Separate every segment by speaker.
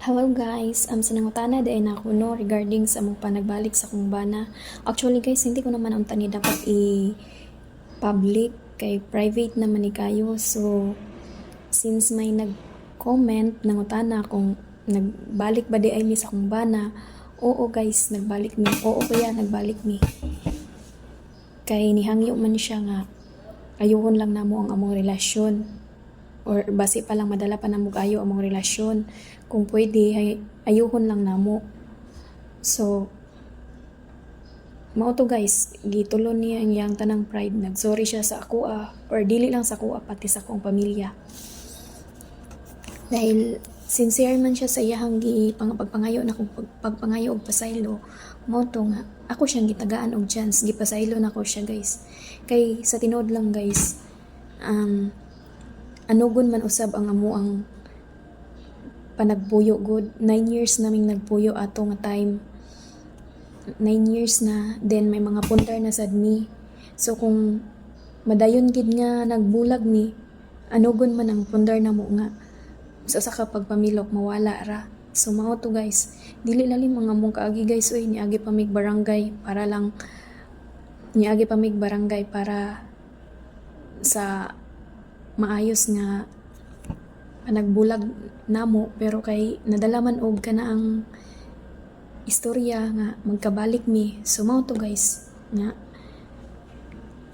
Speaker 1: Hello guys, sa nangutana day na ako no regarding sa mong panagbalik sa kong bana. Actually guys, hindi ko naman ang tani dapat i-public kay private naman ni kayo. So since may nag-comment nangutana kung nagbalik ba di ay mi sa kong bana, oo guys, nagbalik mi. Oo kuya, nagbalik mi. Kay nihangyo man siya nga ayuhon lang namo ang among relasyon. Or base pa lang madala pa namo kayo among relasyon. Kung pwede ayuhon lang namo. So mao to guys, gitulon niya ang iyang tanang pride. Nagsorry siya sa ako or dili lang sa ako pati sa akong pamilya. Dahil sincere man siya sa iyang pagpangayo na kung pagpangayo og pasaylo, mao to nga ako siyang gitagaan og chance, gipasaylo na ko siya guys. Kay sa tinod lang guys, anugon man usab ang amo ang panagpuyo good. 9 years naming nagpuyo ato nga time. 9 years na, then may mga puntar na sad mi. So kung madayon gid nga nagbulag mi, anugon man ang pundar na mo nga sa ka pagpamilok mawala ra. So mao to guys, dili lalim mga mong kaagi guys, oy niagi pa mig barangay para sa maayos nga nagbulag namo, pero kay nadalaman og kana ang istorya nga magkabalik mi. So mao to guys nga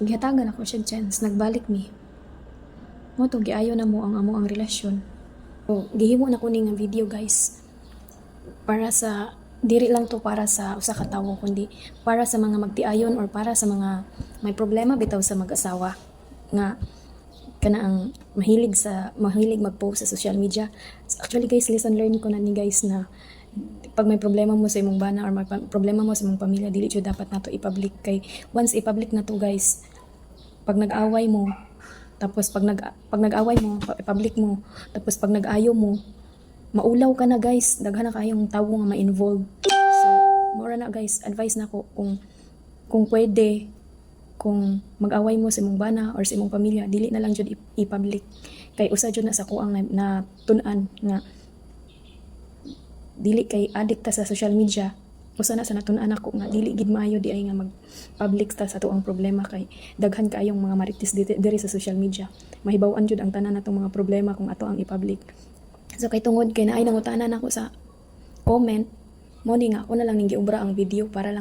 Speaker 1: gihatagan ako siya chance, nagbalik mi. Mao to giayo na mo ang amo ang relasyon. So gihimo na ko ni nga video guys para sa diri lang to para sa usa ka tawo, kundi para sa mga magtiayon or para sa mga may problema bitaw sa mag-asawa nga kana ang mahilig mag-post sa social media. Actually guys, lesson learned ko na ni guys na pag may problema mo sa imong bana or may problema mo sa imong pamilya, dili jud dapat nato i-public. Kay once i-public na to guys, pag nag-away mo, tapos pag nag-away mo, i-public mo, tapos pag nag-ayo mo, maulaw ka na guys, daghan na kayong tawo nga ma-involve. So mura na guys, advice na ko kung pwede, kung mag-away mo sa imong bana or sa imong pamilya, dili na lang jud i-public. Kay usa jud na sa kuang na tun-an nga dili kay addict ta sa social media. Usa na sa natun-an ako nga dili gid maayo di ay nga mag-public ta sa tuang problema, kay daghan kaayong mga marites diri sa social media. Mahibaw-an jud ang tanan natong mga problema kung ato ang i-public. So kay tungod kay naay nangutanan ako sa comment, mo ni nga ako na lang ning giubra ang video para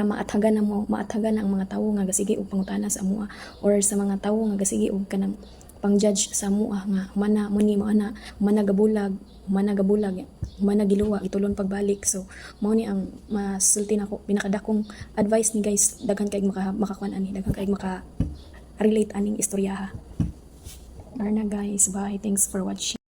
Speaker 1: maathagan ang mga tawo nga gasige og pangutana sa amoa, or sa mga tawo nga gasige og kanang pang-judge sa amoa nga humana gabulag, humana giluwa itulon pagbalik. So mao ni ang masulti nako, pinakadakong advice ni guys, daghan kay makakuan ani, daghan kay maka relate aning istoryaha. Arna guys, bye, thanks for watching.